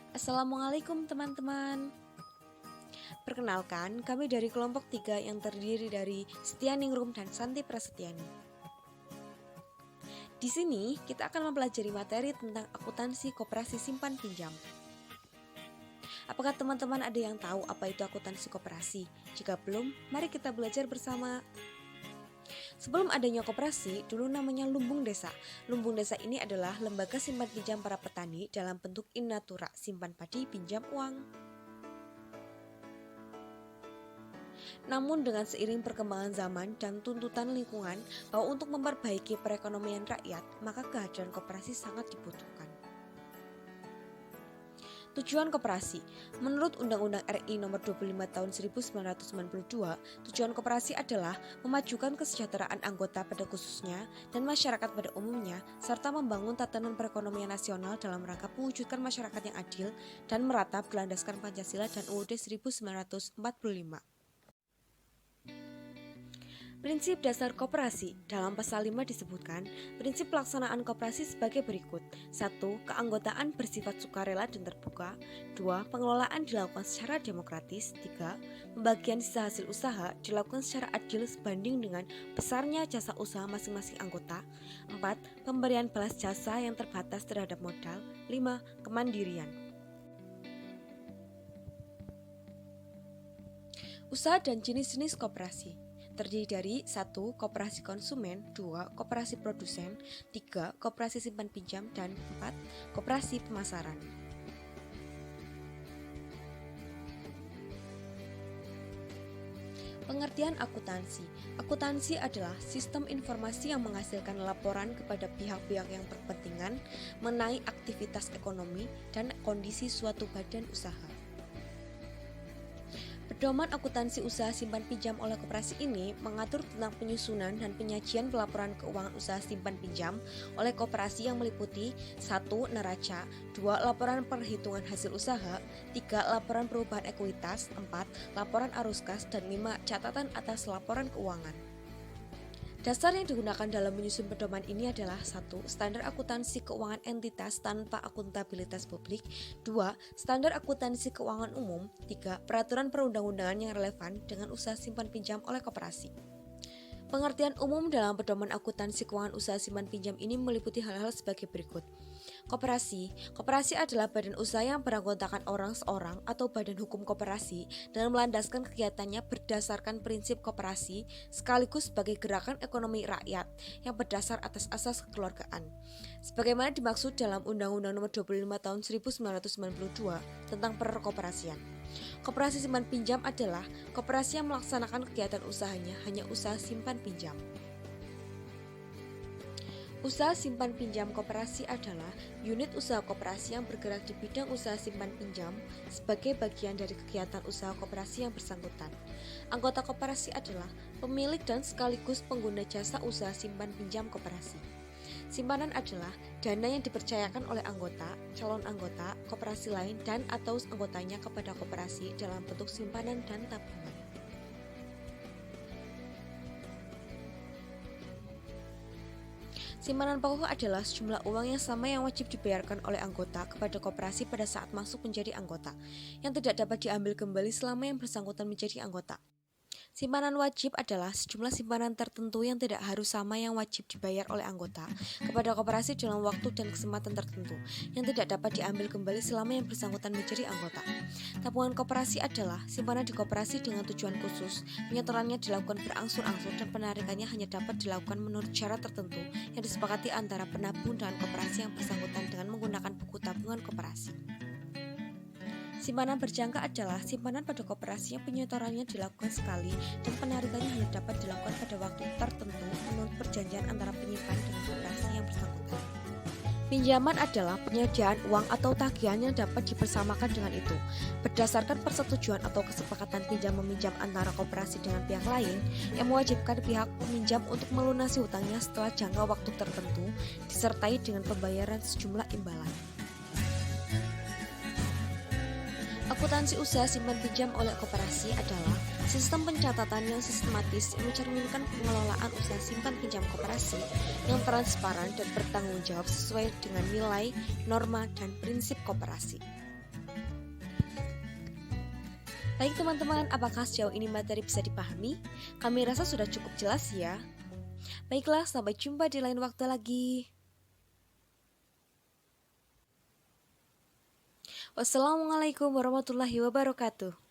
Assalamualaikum teman-teman. Perkenalkan, kami dari kelompok 3 yang terdiri dari Setianingrum dan Santi Prasetyani. Di sini kita akan mempelajari materi tentang akuntansi koperasi simpan pinjam. Apakah teman-teman ada yang tahu apa itu akuntansi koperasi? Jika belum, mari kita belajar bersama. Sebelum adanya koperasi, dulu namanya lumbung desa. Lumbung desa ini adalah lembaga simpan pinjam para petani dalam bentuk in natura, simpan padi, pinjam uang. Namun dengan seiring perkembangan zaman dan tuntutan lingkungan bahwa untuk memperbaiki perekonomian rakyat, maka kehadiran koperasi sangat dibutuhkan. Tujuan koperasi. Menurut Undang-Undang RI Nomor 25 Tahun 1992, tujuan koperasi adalah memajukan kesejahteraan anggota pada khususnya dan masyarakat pada umumnya, serta membangun tatanan perekonomian nasional dalam rangka mewujudkan masyarakat yang adil dan merata berlandaskan Pancasila dan UUD 1945. Prinsip dasar koperasi. Dalam pasal 5 disebutkan, prinsip pelaksanaan koperasi sebagai berikut. 1. Keanggotaan bersifat sukarela dan terbuka. 2. Pengelolaan dilakukan secara demokratis. 3. Pembagian sisa hasil usaha dilakukan secara adil sebanding dengan besarnya jasa usaha masing-masing anggota. 4. Pemberian balas jasa yang terbatas terhadap modal. 5. Kemandirian. Usaha dan jenis-jenis koperasi terdiri dari 1. Koperasi konsumen, 2. Koperasi produsen, 3. Koperasi simpan pinjam, dan 4. Koperasi pemasaran. Pengertian akuntansi. Akuntansi adalah sistem informasi yang menghasilkan laporan kepada pihak-pihak yang berkepentingan mengenai aktivitas ekonomi dan kondisi suatu badan usaha. Pedoman akuntansi usaha simpan pinjam oleh koperasi ini mengatur tentang penyusunan dan penyajian pelaporan keuangan usaha simpan pinjam oleh koperasi yang meliputi 1. Neraca, 2. Laporan perhitungan hasil usaha, 3. Laporan perubahan ekuitas, 4. Laporan arus kas, dan 5. Catatan atas laporan keuangan. Dasar yang digunakan dalam menyusun pedoman ini adalah 1. Standar akuntansi keuangan entitas tanpa akuntabilitas publik, 2. Standar akuntansi keuangan umum, 3. Peraturan perundang-undangan yang relevan dengan usaha simpan pinjam oleh koperasi. Pengertian umum dalam pedoman akuntansi keuangan usaha simpan pinjam ini meliputi hal-hal sebagai berikut. Koperasi adalah badan usaha yang beranggotakan orang seorang atau badan hukum koperasi dan melandaskan kegiatannya berdasarkan prinsip koperasi sekaligus sebagai gerakan ekonomi rakyat yang berdasar atas asas kekeluargaan. Sebagaimana dimaksud dalam Undang-Undang Nomor 25 Tahun 1992 tentang Perkoperasian. Koperasi simpan pinjam adalah koperasi yang melaksanakan kegiatan usahanya hanya usaha simpan pinjam. Usaha simpan pinjam koperasi adalah unit usaha koperasi yang bergerak di bidang usaha simpan pinjam sebagai bagian dari kegiatan usaha koperasi yang bersangkutan. Anggota koperasi adalah pemilik dan sekaligus pengguna jasa usaha simpan pinjam koperasi. Simpanan adalah dana yang dipercayakan oleh anggota, calon anggota, koperasi lain dan atau anggotanya kepada koperasi dalam bentuk simpanan dan tabungan. Simpanan pokok adalah sejumlah uang yang sama yang wajib dibayarkan oleh anggota kepada koperasi pada saat masuk menjadi anggota, yang tidak dapat diambil kembali selama yang bersangkutan menjadi anggota. Simpanan wajib adalah sejumlah simpanan tertentu yang tidak harus sama yang wajib dibayar oleh anggota kepada koperasi dalam waktu dan kesempatan tertentu, yang tidak dapat diambil kembali selama yang bersangkutan menjadi anggota. Tabungan koperasi adalah simpanan di koperasi dengan tujuan khusus, penyetorannya dilakukan berangsur-angsur dan penarikannya hanya dapat dilakukan menurut syarat tertentu yang disepakati antara penabung dengan koperasi yang bersangkutan dengan menggunakan buku tabungan koperasi. Simpanan berjangka adalah simpanan pada koperasi yang penyetorannya dilakukan sekali dan penarikannya hanya dapat dilakukan pada waktu tertentu menurut perjanjian antara penyimpan dengan koperasi yang bersangkutan. Pinjaman adalah penyediaan uang atau tagihan yang dapat dipersamakan dengan itu, berdasarkan persetujuan atau kesepakatan pinjam-meminjam antara koperasi dengan pihak lain yang mewajibkan pihak peminjam untuk melunasi hutangnya setelah jangka waktu tertentu, disertai dengan pembayaran sejumlah imbalan. Akuntansi usaha simpan pinjam oleh koperasi adalah sistem pencatatan yang sistematis yang mencerminkan pengelolaan usaha simpan pinjam koperasi yang transparan dan bertanggung jawab sesuai dengan nilai, norma, dan prinsip koperasi. Baik teman-teman, apakah sejauh ini materi bisa dipahami? Kami rasa sudah cukup jelas ya. Baiklah, sampai jumpa di lain waktu lagi. Wassalamualaikum warahmatullahi wabarakatuh.